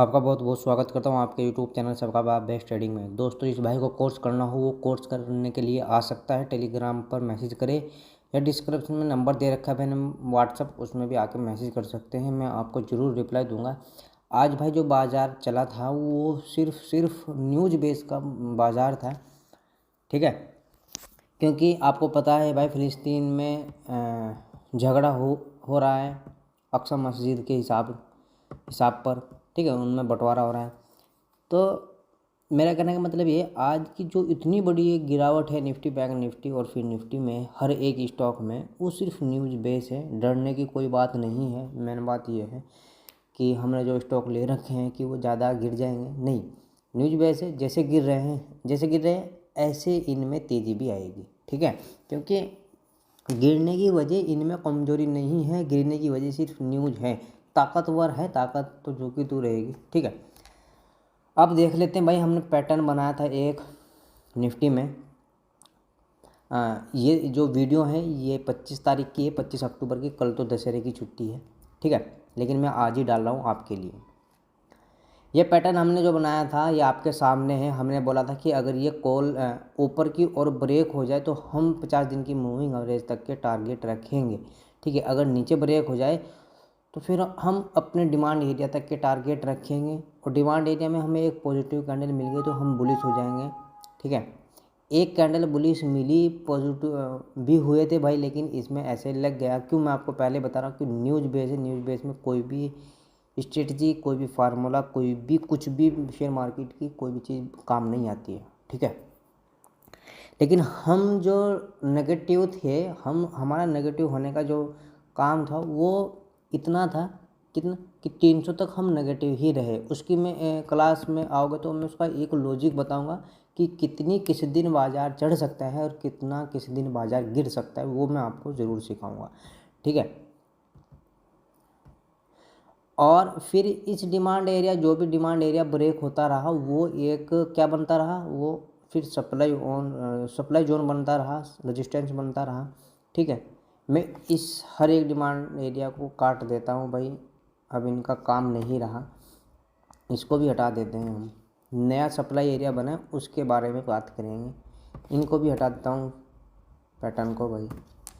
आपका बहुत बहुत स्वागत करता हूँ आपके यूट्यूब चैनल सबका बाप बेस्ट ट्रेडिंग में। दोस्तों, इस भाई को कोर्स करना हो वो कोर्स करने के लिए आ सकता है। टेलीग्राम पर मैसेज करें या डिस्क्रिप्शन में नंबर दे रखा है मैंने व्हाट्सअप, उसमें भी आके मैसेज कर सकते हैं। मैं आपको ज़रूर रिप्लाई दूंगा। आज भाई जो बाज़ार चला था वो सिर्फ न्यूज़ बेस का बाज़ार था, ठीक है। क्योंकि आपको पता है भाई फ़िलिस्तीन में झगड़ा हो रहा है अक्सा मस्जिद के हिसाब पर, ठीक है, उनमें बंटवारा हो रहा है। तो मेरा कहने का मतलब ये, आज की जो इतनी बड़ी एक गिरावट है निफ्टी, बैंक निफ्टी और फिर निफ्टी में, हर एक स्टॉक में, वो सिर्फ न्यूज़ बेस है। डरने की कोई बात नहीं है। मेन बात ये है कि हमने जो स्टॉक ले रखे हैं कि वो ज़्यादा गिर जाएंगे, नहीं। न्यूज़ बेस है, जैसे गिर रहे हैं ऐसे इनमें तेज़ी भी आएगी, ठीक है। क्योंकि गिरने की वजह इनमें कमजोरी नहीं है, गिरने की वजह सिर्फ न्यूज़ है। ताकतवर है ताकत तो जो कि तू रहेगी, ठीक है। अब देख लेते हैं भाई, हमने पैटर्न बनाया था एक निफ्टी में। ये जो वीडियो है ये 25 तारीख की है, 25 अक्टूबर की। कल तो दशहरे की छुट्टी है, ठीक है, लेकिन मैं आज ही डाल रहा हूँ आपके लिए। ये पैटर्न हमने जो बनाया था ये आपके सामने है। हमने बोला था कि अगर ये कॉल ऊपर की ओर ब्रेक हो जाए तो हम 50 दिन की मूविंग एवरेज तक के टारगेट रखेंगे, ठीक है। अगर नीचे ब्रेक हो जाए तो फिर हम अपने डिमांड एरिया तक के टारगेट रखेंगे, और डिमांड एरिया में हमें एक पॉजिटिव कैंडल मिल गई तो हम बुलिश हो जाएंगे, ठीक है। एक कैंडल बुलिश मिली, पॉजिटिव भी हुए थे भाई, लेकिन इसमें ऐसे लग गया। क्यों, मैं आपको पहले बता रहा हूँ कि न्यूज़ बेस है। न्यूज़ बेस में कोई भी स्ट्रेटजी, कोई भी फार्मूला, कोई भी कुछ भी शेयर मार्केट की कोई भी चीज़ काम नहीं आती है, ठीक है। लेकिन हम जो नेगेटिव थे, हमारा नेगेटिव होने का जो काम था वो इतना था, कितना कि 300 तक हम नेगेटिव ही रहे। उसकी मैं क्लास में आओगे तो मैं उसका एक लॉजिक बताऊंगा कि कितनी किस दिन बाज़ार चढ़ सकता है और कितना किस दिन बाज़ार गिर सकता है, वो मैं आपको ज़रूर सिखाऊंगा, ठीक है। और फिर इस डिमांड एरिया, जो भी डिमांड एरिया ब्रेक होता रहा वो एक क्या बनता रहा, वो फिर सप्लाई जोन बनता रहा, रेजिस्टेंस बनता रहा, ठीक है। मैं इस हर एक डिमांड एरिया को काट देता हूँ भाई, अब इनका काम नहीं रहा, इसको भी हटा देते हैं हम। नया सप्लाई एरिया बना उसके बारे में बात करेंगे। इनको भी हटा देता हूँ, पैटर्न को भाई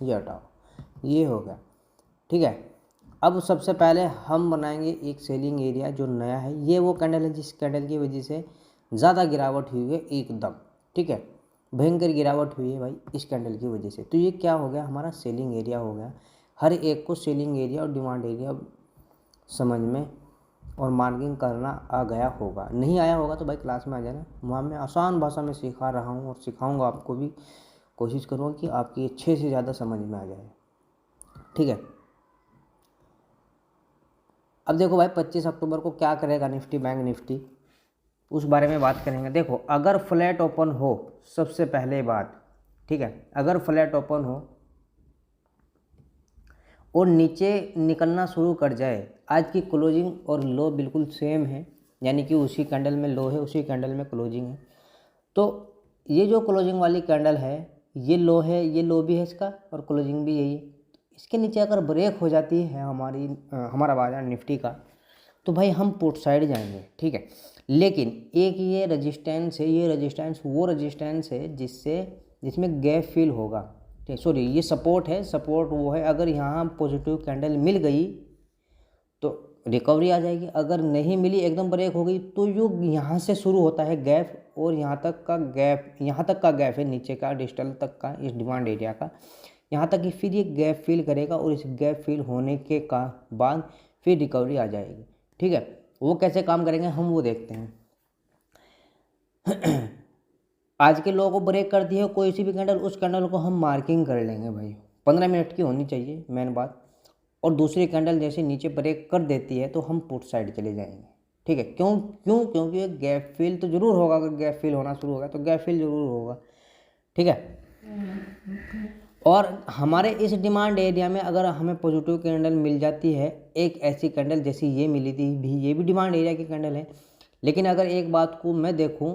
ये हटाओ, ये हो गया, ठीक है। अब सबसे पहले हम बनाएंगे एक सेलिंग एरिया जो नया है। ये वो कैंडल है जिस कैंडल की वजह से ज़्यादा गिरावट हुई है एकदम, ठीक है, भयंकर गिरावट हुई है भाई इस कैंडल की वजह से। तो ये क्या हो गया, हमारा सेलिंग एरिया हो गया। हर एक को सेलिंग एरिया और डिमांड एरिया समझ में और मार्किंग करना आ गया होगा। नहीं आया होगा तो भाई क्लास में आ जाना, वहाँ मैं आसान भाषा में सिखा रहा हूँ और सिखाऊंगा आपको भी। कोशिश करूँगा कि आपकी अच्छे से ज़्यादा समझ में आ जाए, ठीक है। अब देखो भाई 25 अक्टूबर को क्या करेगा निफ्टी, बैंक निफ्टी, उस बारे में बात करेंगे। देखो, अगर फ्लैट ओपन हो, सबसे पहले बात, ठीक है, अगर फ्लैट ओपन हो और नीचे निकलना शुरू कर जाए, आज की क्लोजिंग और लो बिल्कुल सेम है, यानी कि उसी कैंडल में लो है, उसी कैंडल में क्लोजिंग है। तो ये जो क्लोजिंग वाली कैंडल है ये लो है, ये लो भी है इसका और क्लोजिंग भी यही है। इसके नीचे अगर ब्रेक हो जाती है हमारा बाजार निफ्टी का, तो भाई हम पुट साइड जाएंगे, ठीक है। लेकिन एक ये रेजिस्टेंस है, ये रेजिस्टेंस वो रेजिस्टेंस है जिसमें गैप फिल होगा, ठीक, सॉरी, ये सपोर्ट है। सपोर्ट वो है, अगर यहाँ पॉजिटिव कैंडल मिल गई तो रिकवरी आ जाएगी, अगर नहीं मिली, एकदम ब्रेक हो गई, तो जो यहाँ से शुरू होता है गैप, और यहाँ तक का गैप है नीचे का, डिजिटल तक का, इस डिमांड एरिया का, यहाँ तक कि फिर ये गैप फिल करेगा, और इस गैप फिल होने के का बाद फिर रिकवरी आ जाएगी, ठीक है। वो कैसे काम करेंगे हम वो देखते हैं। आज के लोगों को ब्रेक कर दिया कोई सी भी कैंडल, उस कैंडल को हम मार्किंग कर लेंगे भाई, 15 मिनट की होनी चाहिए मेन बात। और दूसरी कैंडल जैसे नीचे ब्रेक कर देती है तो हम पुट साइड चले जाएंगे, ठीक है। क्यों क्यों क्योंकि गैप फिल तो जरूर होगा, अगर गैप फिल होना शुरू होगा तो गैप फिल जरूर होगा, ठीक है। और हमारे इस डिमांड एरिया में अगर हमें पॉजिटिव कैंडल मिल जाती है, एक ऐसी कैंडल जैसी ये मिली थी भी, ये भी डिमांड एरिया की कैंडल है। लेकिन अगर एक बात को मैं देखूं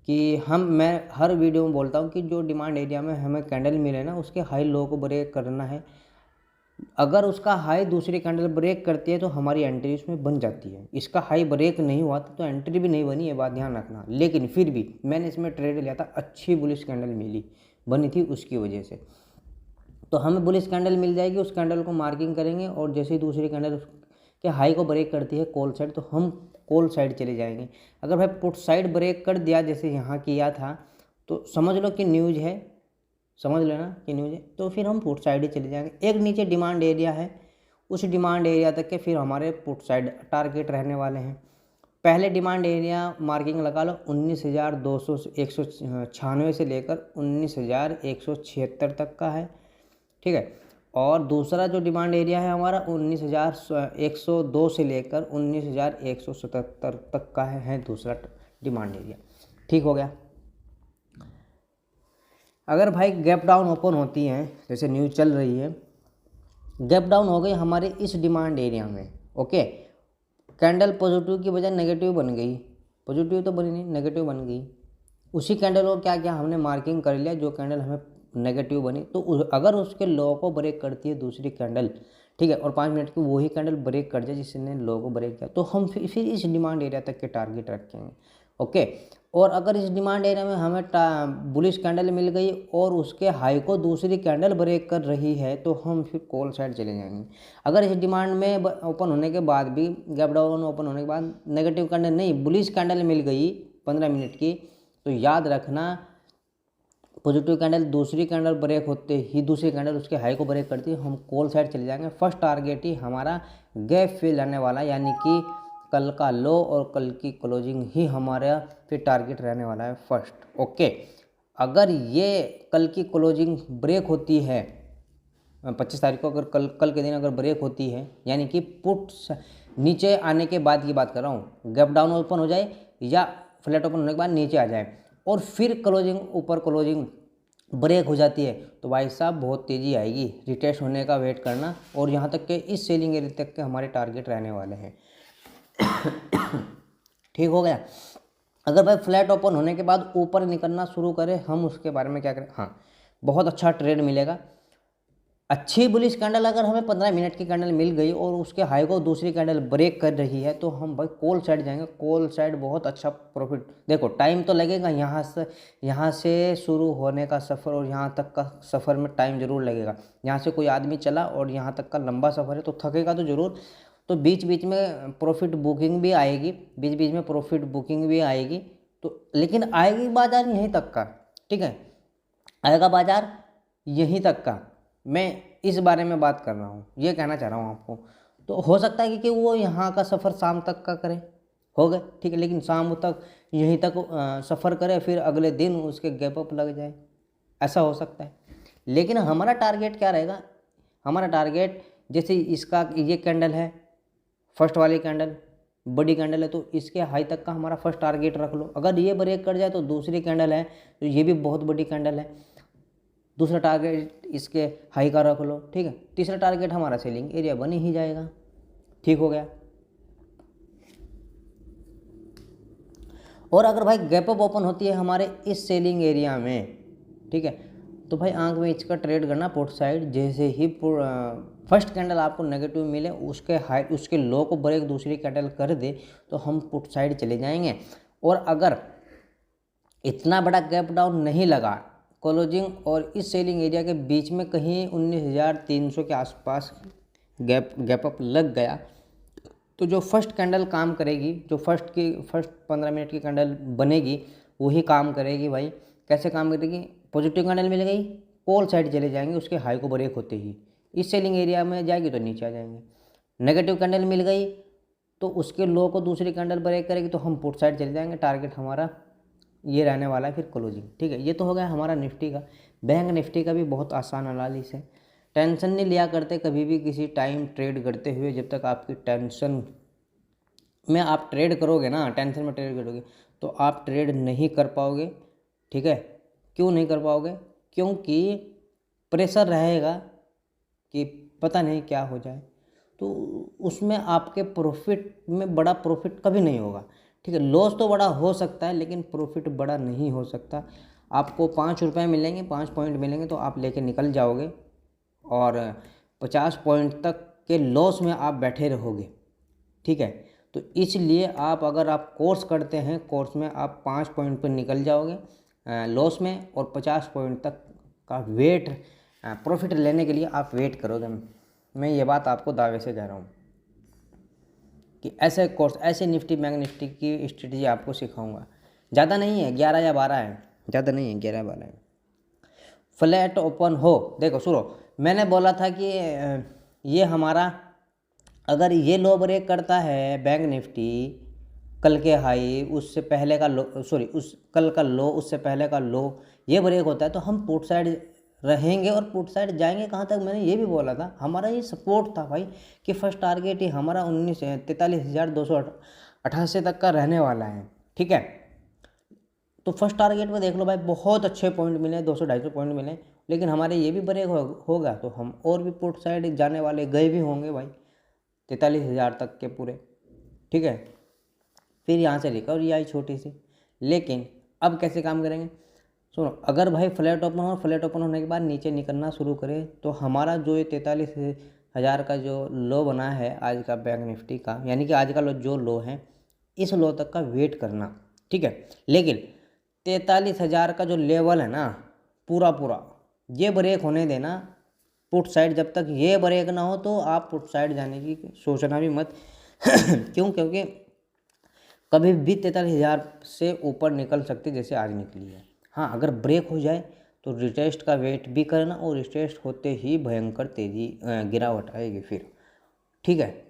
कि मैं हर वीडियो में बोलता हूं कि जो डिमांड एरिया में हमें कैंडल मिले ना, उसके हाई लो को ब्रेक करना है, अगर उसका हाई दूसरी कैंडल ब्रेक करती है तो हमारी एंट्री उसमें बन जाती है। इसका हाई ब्रेक नहीं हुआ था तो एंट्री भी नहीं बनी, ये बात ध्यान रखना। लेकिन फिर भी मैंने इसमें ट्रेड लिया था, अच्छी बुलिश कैंडल मिली बनी थी उसकी वजह से। तो हमें बुलिश कैंडल मिल जाएगी, उस कैंडल को मार्किंग करेंगे और जैसे ही दूसरी कैंडल के हाई को ब्रेक करती है कॉल साइड, तो हम कॉल साइड चले जाएंगे। अगर भाई पुट साइड ब्रेक कर दिया जैसे यहाँ किया था तो समझ लो कि न्यूज है, समझ लेना कि न्यूज है, तो फिर हम पुट साइड ही चले जाएंगे। एक नीचे डिमांड एरिया है, उस डिमांड एरिया तक के फिर हमारे पुट साइड टारगेट रहने वाले हैं। पहले डिमांड एरिया मार्किंग लगा लो 19,200 से 196 से लेकर 19,176 तक का है, ठीक है। और दूसरा जो डिमांड एरिया है हमारा 19,102 से लेकर 19,177 तक का है दूसरा डिमांड एरिया, ठीक हो गया। अगर भाई गैप डाउन ओपन होती हैं जैसे न्यूज़ चल रही है, गैप डाउन हो गई हमारे इस डिमांड एरिया में, ओके, कैंडल पॉजिटिव की बजाय नेगेटिव बन गई, पॉजिटिव तो बनी नहीं नेगेटिव बन गई, उसी कैंडल को क्या क्या हमने मार्किंग कर लिया जो कैंडल हमें नेगेटिव बनी, तो अगर उसके लो को ब्रेक करती है दूसरी कैंडल, ठीक है, और 5 मिनट की वही कैंडल ब्रेक कर जाए जिसने लो को ब्रेक किया, तो हम फिर इस डिमांड एरिया तक के टारगेट रखेंगे, ओके। और अगर इस डिमांड एरिया में हमें बुलिश कैंडल मिल गई और उसके हाई को दूसरी कैंडल ब्रेक कर रही है तो हम फिर कॉल साइड चले जाएंगे। अगर इस डिमांड में ओपन होने के बाद भी, गैप डाउन ओपन होने के बाद नेगेटिव कैंडल नहीं बुलिश कैंडल मिल गई 15 मिनट की, तो याद रखना पॉजिटिव कैंडल दूसरी कैंडल ब्रेक होते ही दूसरी कैंडल उसके हाई को ब्रेक करती है, हम कॉल साइड चले जाएंगे। फर्स्ट टारगेट ही हमारा गैप फिल रहने वाला, यानी कि कल का लो और कल की क्लोजिंग ही हमारा फिर टारगेट रहने वाला है फर्स्ट, ओके। अगर ये कल की क्लोजिंग ब्रेक होती है 25 तारीख को, अगर कल के दिन अगर ब्रेक होती है, यानी कि पुट नीचे आने के बाद की बात कर रहा हूँ, गैप डाउन ओपन हो जाए या फ्लैट ओपन होने के बाद नीचे आ जाए और फिर क्लोजिंग ऊपर क्लोजिंग ब्रेक हो जाती है, तो भाई साहब बहुत तेज़ी आएगी, रिटेस्ट होने का वेट करना। और यहाँ तक के इस सेलिंग एरिया तक के हमारे टारगेट रहने वाले हैं, ठीक हो गया। अगर भाई फ्लैट ओपन होने के बाद ऊपर निकलना शुरू करें, हम उसके बारे में क्या करें, हाँ बहुत अच्छा ट्रेड मिलेगा। अच्छी बुलिश कैंडल अगर हमें 15 मिनट की कैंडल मिल गई और उसके हाई को दूसरी कैंडल ब्रेक कर रही है तो हम भाई कॉल साइड जाएंगे, कॉल साइड बहुत अच्छा प्रॉफिट। देखो टाइम तो लगेगा, यहाँ से शुरू होने का सफ़र और यहाँ तक का सफ़र में टाइम ज़रूर लगेगा। यहाँ से कोई आदमी चला और यहाँ तक का लंबा सफ़र है तो थकेगा तो ज़रूर, तो बीच बीच में प्रॉफिट बुकिंग भी आएगी, बीच बीच में प्रॉफिट बुकिंग भी आएगी, तो लेकिन आएगी बाजार यहीं तक का, ठीक है, आएगा बाजार यहीं तक का। मैं इस बारे में बात कर रहा हूँ, ये कहना चाह रहा हूँ आपको। तो हो सकता है कि वो यहाँ का सफ़र शाम तक का करे, हो गए, ठीक है, लेकिन शाम तक यहीं तक सफ़र करे फिर अगले दिन उसके गैप अप लग जाए, ऐसा हो सकता है। लेकिन हमारा टारगेट क्या रहेगा, हमारा टारगेट जैसे इसका ये कैंडल है, फर्स्ट वाली कैंडल बड़ी कैंडल है, तो इसके हाई तक का हमारा फर्स्ट टारगेट रख लो। अगर ये ब्रेक कर जाए तो दूसरी कैंडल है, तो ये भी बहुत बड़ी कैंडल है, दूसरा टारगेट इसके हाई का रख लो, ठीक है। तीसरा टारगेट हमारा सेलिंग एरिया बन ही जाएगा, ठीक हो गया। और अगर भाई गैप अप ओपन होती है हमारे इस सेलिंग एरिया में, ठीक है, तो भाई आंख में इसका ट्रेड करना पुट साइड। जैसे ही फर्स्ट कैंडल आपको नेगेटिव मिले उसके हाई उसके लो को ब्रेक दूसरी कैंडल कर दे तो हम पुट साइड चले जाएंगे। और अगर इतना बड़ा गैप डाउन नहीं लगा, क्लोजिंग और इस सेलिंग एरिया के बीच में कहीं 19,300 के आसपास गैप अप लग गया, तो जो फर्स्ट कैंडल काम करेगी, जो फर्स्ट 15 मिनट की कैंडल बनेगी वही काम करेगी भाई। कैसे काम करेगी, पॉजिटिव कैंडल मिल गई कॉल साइड चले जाएंगे, उसके हाई को ब्रेक होते ही इस सेलिंग एरिया में जाएगी तो नीचे आ जाएंगे। नेगेटिव कैंडल मिल गई तो उसके लो को दूसरी कैंडल ब्रेक करेगी तो हम पुट साइड चले जाएंगे, टारगेट हमारा ये रहने वाला है फिर क्लोजिंग, ठीक है। ये तो हो गया हमारा निफ्टी का। बैंक निफ्टी का भी बहुत आसान एनालिसिस है, टेंशन नहीं लिया करते कभी भी किसी टाइम ट्रेड करते हुए। जब तक आपकी टेंशन में आप ट्रेड करोगे ना, टेंशन में ट्रेड करोगे तो आप ट्रेड नहीं कर पाओगे, ठीक है। क्यों नहीं कर पाओगे, क्योंकि प्रेशर रहेगा कि पता नहीं क्या हो जाए, तो उसमें आपके प्रॉफिट में बड़ा प्रॉफिट कभी नहीं होगा, ठीक है। लॉस तो बड़ा हो सकता है लेकिन प्रॉफिट बड़ा नहीं हो सकता। आपको 5 रुपये मिलेंगे, 5 पॉइंट मिलेंगे तो आप लेके निकल जाओगे और 50 पॉइंट तक के लॉस में आप बैठे रहोगे, ठीक है। तो इसलिए अगर आप कोर्स करते हैं, कोर्स में आप 5 पॉइंट पर निकल जाओगे लॉस में, और 50 पॉइंट तक का वेट प्रॉफिट लेने के लिए आप वेट करोगे। मैं ये बात आपको दावे से कह रहा हूँ कि ऐसे कोर्स, ऐसे निफ्टी बैंक निफ्टी की स्ट्रेटजी आपको सिखाऊंगा। ज़्यादा नहीं है, 11 या 12 है, ज़्यादा नहीं है, 11 12 है। फ्लैट ओपन हो, देखो सुनो, मैंने बोला था कि ये हमारा अगर ये लो ब्रेक करता है बैंक निफ्टी, कल के हाई उससे पहले का लो, सॉरी उस कल का लो उससे पहले का लो, ये ब्रेक होता है तो हम पुट साइड रहेंगे और पुट साइड जाएंगे कहाँ तक, मैंने ये भी बोला था। हमारा ये सपोर्ट था भाई कि फर्स्ट टारगेट ही हमारा 43,288 तक का रहने वाला है, ठीक है। तो फर्स्ट टारगेट में देख लो भाई, बहुत अच्छे पॉइंट मिले, 200-250 पॉइंट मिले, लेकिन हमारे ये भी ब्रेक होगा तो हम और भी पुट साइड जाने वाले, गए भी होंगे भाई 43,000 तक के पूरे, ठीक है। फिर यहाँ से रिकवरी आई छोटी सी, लेकिन अब कैसे काम करेंगे सुनो, अगर भाई फ्लैट ओपन हो, फ्लैट ओपन होने के बाद नीचे निकलना शुरू करे तो हमारा जो ये 43,000 का जो लो बना है आज का बैंक निफ्टी का, यानी कि आज का जो लो है, इस लो तक का वेट करना, ठीक है। लेकिन 43,000 का जो लेवल है ना पूरा पूरा, ये ब्रेक होने देना पुट साइड, जब तक ये ब्रेक ना हो तो आप पुट साइड जाने की सोचना भी मत क्यों, क्योंकि कभी भी 43,000 से ऊपर निकल सकती जैसे आज निकली है। हाँ, अगर ब्रेक हो जाए तो रिटेस्ट का वेट भी करना, और रिटेस्ट होते ही भयंकर तेजी गिरावट आएगी फिर, ठीक है।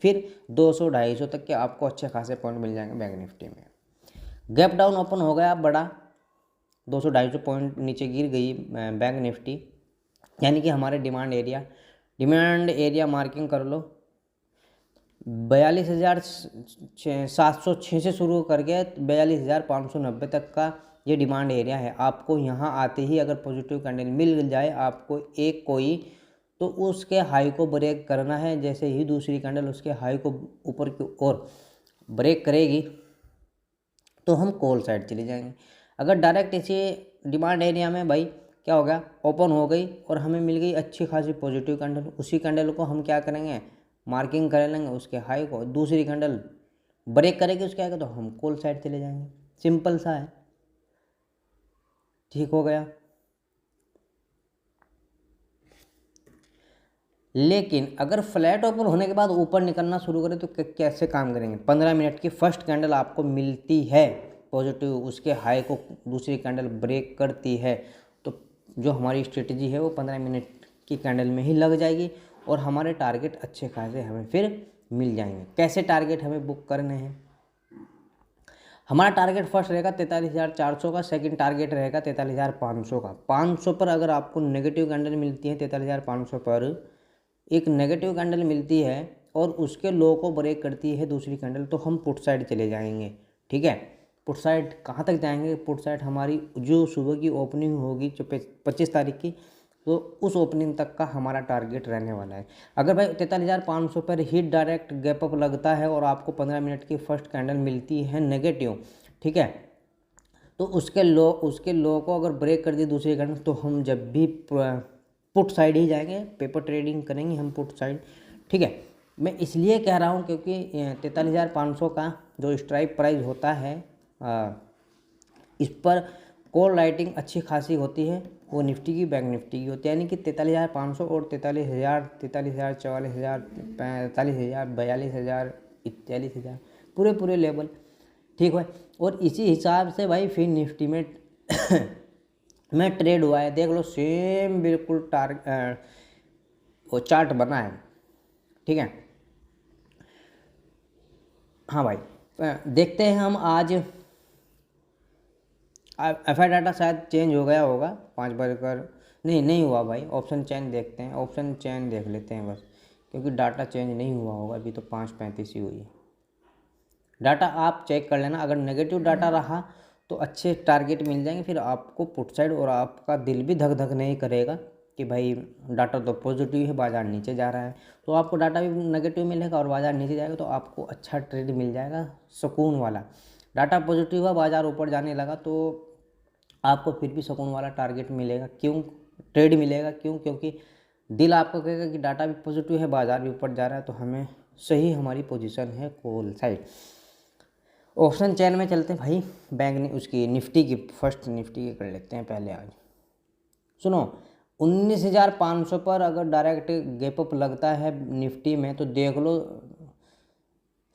फिर 200-250 तक के आपको अच्छे खासे पॉइंट मिल जाएंगे बैंक निफ्टी में। गैप डाउन ओपन हो गया बड़ा, 200-250 पॉइंट नीचे गिर गई बैंक निफ्टी, यानी कि हमारे डिमांड एरिया मार्किंग कर लो, 42,706 से शुरू करके 42,590 तक का ये डिमांड एरिया है। आपको यहाँ आते ही अगर पॉजिटिव कैंडल मिल जाए आपको एक कोई, तो उसके हाई को ब्रेक करना है। जैसे ही दूसरी कैंडल उसके हाई को ऊपर की ओर ब्रेक करेगी तो हम कॉल साइड चले जाएंगे। अगर डायरेक्ट इसी डिमांड एरिया में भाई क्या हो गया, ओपन हो गई और हमें मिल गई अच्छी खासी पॉजिटिव कैंडल, उसी कैंडल को हम क्या करेंगे, मार्किंग कर लेंगे उसके हाई को, दूसरी कैंडल ब्रेक करेगी उसके आगे तो हम कॉल साइड चले जाएंगे। सिंपल सा है, ठीक हो गया। लेकिन अगर फ्लैट ओपन होने के बाद ऊपर निकलना शुरू करें तो कैसे काम करेंगे। 15 मिनट की फर्स्ट कैंडल आपको मिलती है पॉजिटिव, उसके हाई को दूसरी कैंडल ब्रेक करती है, तो जो हमारी स्ट्रेटजी है वो 15 मिनट की कैंडल में ही लग जाएगी और हमारे टारगेट अच्छे खासे हमें फिर मिल जाएंगे। कैसे टारगेट हमें बुक करने हैं, हमारा टारगेट फर्स्ट रहेगा 43,400 का, सेकंड टारगेट रहेगा 43,500 का। 500 पर अगर आपको नेगेटिव कैंडल मिलती है, 43,500 पर एक नेगेटिव कैंडल मिलती है और उसके लो को ब्रेक करती है दूसरी कैंडल, तो हम पुट साइड चले जाएंगे, ठीक है। पुट साइड कहाँ तक जाएंगे, पुट साइड हमारी जो सुबह की ओपनिंग होगी जो 25 तारीख की, तो उस ओपनिंग तक का हमारा टारगेट रहने वाला है। अगर भाई 43,500 पर ही डायरेक्ट गैप अप लगता है और आपको 15 मिनट की फर्स्ट कैंडल मिलती है नेगेटिव, ठीक है, तो उसके लो को अगर ब्रेक कर दी दूसरी कैंडल तो हम जब भी पुट साइड ही जाएंगे, पेपर ट्रेडिंग करेंगे हम पुट साइड, ठीक है। मैं इसलिए कह रहा हूँ क्योंकि 43,500 का जो स्ट्राइक प्राइस होता है इस पर कॉल राइटिंग अच्छी खासी होती है, वो निफ्टी की बैंक निफ्टी की होती है, यानी कि 43,500 और 43,000, 44,000, 45,000, 42,000, 41,000 पूरे लेवल, ठीक है। और इसी हिसाब से भाई फिर निफ्टी में में ट्रेड हुआ है, देख लो सेम बिल्कुल वो चार्ट बना है, ठीक है। हाँ भाई, देखते हैं हम आज एफ आई डाटा शायद चेंज हो गया होगा 5 बार कर, नहीं हुआ भाई। ऑप्शन चेंज देखते हैं, ऑप्शन चेंज देख लेते हैं बस, क्योंकि डाटा चेंज नहीं हुआ होगा अभी तो 5:35 ही हुई है। डाटा आप चेक कर लेना, अगर नेगेटिव डाटा रहा तो अच्छे टारगेट मिल जाएंगे फिर आपको पुट साइड, और आपका दिल भी धक धक नहीं करेगा कि भाई डाटा तो पॉजिटिव है बाज़ार नीचे जा रहा है, तो आपको डाटा भी नेगेटिव मिलेगा और बाज़ार नीचे जाएगा तो आपको अच्छा ट्रेड मिल जाएगा सुकून वाला। डाटा पॉजिटिव है बाज़ार ऊपर जाने लगा तो आपको फिर भी सुकून वाला टारगेट मिलेगा, क्यों ट्रेड मिलेगा, क्योंकि दिल आपको कहेगा कि डाटा भी पॉजिटिव है, बाजार भी ऊपर जा रहा है, तो हमें सही हमारी पोजीशन है कॉल साइड। ऑप्शन चेन में चलते हैं भाई, बैंक उसकी निफ्टी की, फर्स्ट निफ्टी की कर लेते हैं पहले आज। सुनो, 19,500 पर अगर डायरेक्ट गैप अप लगता है निफ्टी में तो देख लो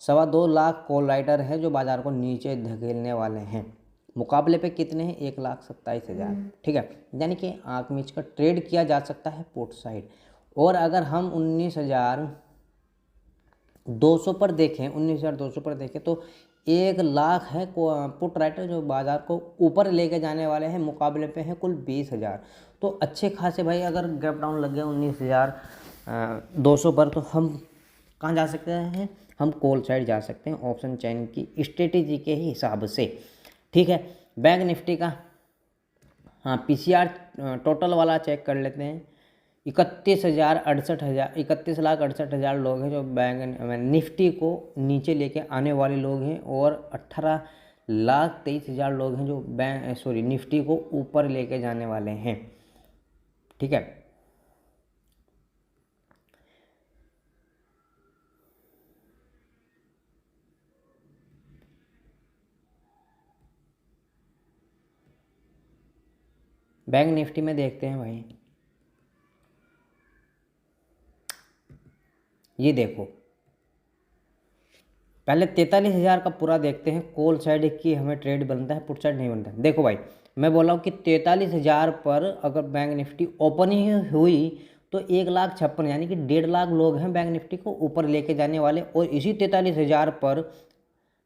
2.25 लाख कॉल राइटर है जो बाजार को नीचे धकेलने वाले हैं। मुकाबले पे कितने हैं? 1,27,000। ठीक है, यानी कि आंख मीच का ट्रेड किया जा सकता है पुट साइड। और अगर हम 19,200 पर देखें, 19,200 पर देखें तो 1 लाख है पुट राइटर जो बाजार को ऊपर लेके जाने वाले हैं। मुकाबले पे हैं कुल 20,000। तो अच्छे खासे भाई अगर गैप डाउन लग गया 19,200 पर तो हम कहाँ जा सकते हैं? हम कॉल साइड जा सकते हैं ऑप्शन चेन की स्ट्रेटेजी के ही हिसाब से। ठीक है, बैंक निफ्टी का हाँ पीसीआर टोटल वाला चेक कर लेते हैं। 31,68,000 लोग हैं जो बैंक निफ्टी को नीचे लेके आने वाले लोग हैं, और 18,23,000 लोग हैं जो निफ्टी को ऊपर लेके जाने वाले हैं। ठीक है, बैंक निफ्टी में देखते हैं भाई, ये देखो पहले 43,000 का पूरा देखते हैं। कॉल साइड की हमें ट्रेड बनता है, पुट साइड नहीं बनता है। देखो भाई मैं बोल रहा हूँ कि 43,000 पर अगर बैंक निफ्टी ओपन ही हुई तो 1,56,000 यानी कि 1.5 लाख लोग हैं बैंक निफ्टी को ऊपर लेके जाने वाले। और इसी 43,000 पर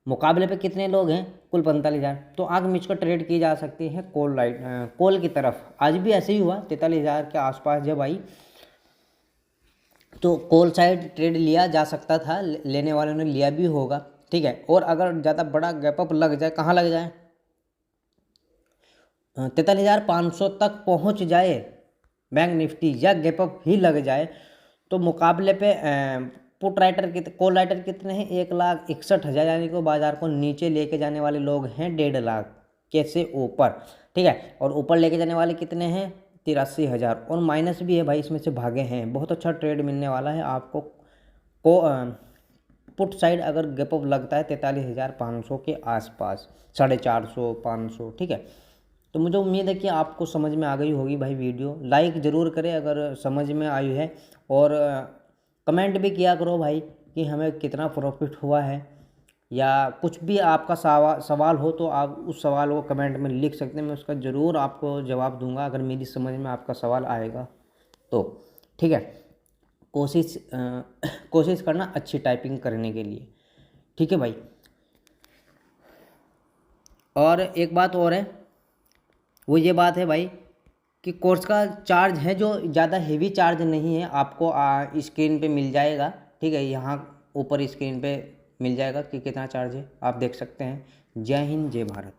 मुकाबले पे कितने लोग हैं? कुल 45,000। तो आग मिच कर ट्रेड की जा सकती है कॉल की तरफ। आज भी ऐसे ही हुआ, 43,000 के आसपास जब आई तो कॉल साइड ट्रेड लिया जा सकता था, लेने वालों ने लिया भी होगा। ठीक है, और अगर ज़्यादा बड़ा गैप अप लग जाए, कहाँ लग जाए? 43,500 तक पहुँच जाए बैंक निफ्टी, या गैप अप ही लग जाए तो मुकाबले पे पुट राइटर कॉल राइटर कितने हैं? 1,61,000 यानी कि बाजार को नीचे लेके जाने वाले लोग हैं 1.5 लाख कैसे ऊपर। ठीक है, और ऊपर लेके जाने वाले कितने हैं? 83,000। और माइनस भी है भाई, इसमें से भागे हैं। बहुत अच्छा ट्रेड मिलने वाला है आपको पुट साइड अगर गैप अप लगता है 43,500 के आसपास, 450, 500। ठीक है, तो मुझे उम्मीद है कि आपको समझ में आ गई होगी भाई। वीडियो लाइक ज़रूर करें अगर समझ में आई है, और कमेंट भी किया करो भाई कि हमें कितना प्रॉफिट हुआ है, या कुछ भी आपका सवाल हो तो आप उस सवाल को कमेंट में लिख सकते हैं। मैं उसका ज़रूर आपको जवाब दूंगा अगर मेरी समझ में आपका सवाल आएगा तो। ठीक है, कोशिश करना अच्छी टाइपिंग करने के लिए। ठीक है भाई, और एक बात और है, वो ये बात है भाई कि कोर्स का चार्ज है जो ज़्यादा हेवी चार्ज नहीं है, आपको स्क्रीन पे मिल जाएगा। ठीक है, यहाँ ऊपर स्क्रीन पे मिल जाएगा कि कितना चार्ज है, आप देख सकते हैं। जय हिंद, जय भारत।